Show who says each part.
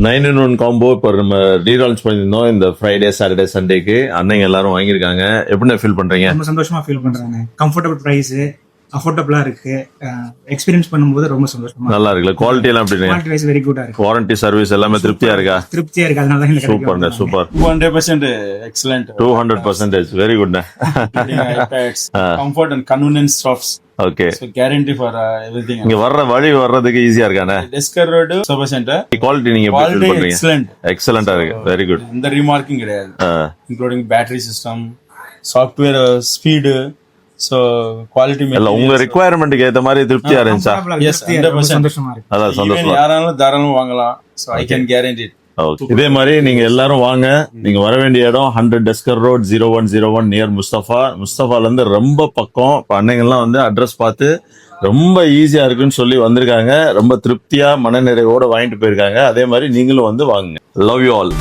Speaker 1: 9-in-1 combo இப்போ நம்ம relaunch பண்ணியிருந்தோம் இந்த ஃப்ரைடே சாட்டர்டே சண்டேக்கு. அன்னைங்க எல்லாரும் வாங்கியிருக்காங்க. எப்படி ஃபீல் பண்றீங்க?
Speaker 2: ரொம்ப சந்தோஷமா ஃபீல் பண்றாங்க. கம்ஃபர்டபுள் பிரைஸ், அஃபோர்டபுளா இருக்கு. எக்ஸ்பீரியன்ஸ் பண்ணும்போது ரொம்ப சந்தோஷமா
Speaker 1: நல்லா இருக்குல்ல? குவாலிட்டி எல்லாம் எப்படி?
Speaker 2: குவாலிட்டி வைஸ் வெரி குட்டா இருக்கு.
Speaker 1: வாரண்டி சர்வீஸ் எல்லாமே திருப்தியா இருக்கா?
Speaker 2: திருப்தியா இருக்கு. அதனால தான்
Speaker 1: சூப்பர்ண்ணே, சூப்பர்.
Speaker 3: 200% excellent.
Speaker 1: 200% வெரி குட்ண்ணே.
Speaker 3: iPads, comfort and convenience stuffs.
Speaker 1: Okay.
Speaker 3: So guarantee for everything.
Speaker 1: இங்க வர்றதுக்கு ஈஸியா இருக்கானே.
Speaker 3: Desker Road Service Center.
Speaker 1: Quality நீங்க எப்படி ஃபீல்
Speaker 3: Quality
Speaker 1: பண்றீங்க?
Speaker 3: excellent.
Speaker 1: எக்ஸலண்டா இருக்கு. Very good.
Speaker 3: இந்த remarking கிடையாது. Including battery system, software speed. So quality
Speaker 1: இல்ல உங்க ரிக்குவயர்மென்ட்க்கு ஏத்த மாதிரி திருப்தியா இருந்துச்சா?
Speaker 3: Yes, 100%.
Speaker 2: சந்தோஷமா இருக்கு.
Speaker 1: அதான்
Speaker 3: Even
Speaker 1: சந்தோஷம்.
Speaker 3: யாராலும் தாராளம் வாங்கலாம். So I can guarantee it.
Speaker 1: Okay. இதே மாதிரி நீங்க எல்லாரும் வாங்க. நீங்க வர வேண்டிய இடம் 100 டெஸ்கர் ரோட் 0101 நியர் முஸ்தபால இருந்து ரொம்ப பக்கம். இப்ப அன்னைங்கெல்லாம் வந்து அட்ரஸ் பார்த்து ரொம்ப ஈஸியா இருக்குன்னு சொல்லி வந்திருக்காங்க. ரொம்ப திருப்தியா மனநிறைவோட வாங்கிட்டு போயிருக்காங்க. அதே மாதிரி நீங்களும் வந்து வாங்குங்க. Love you all.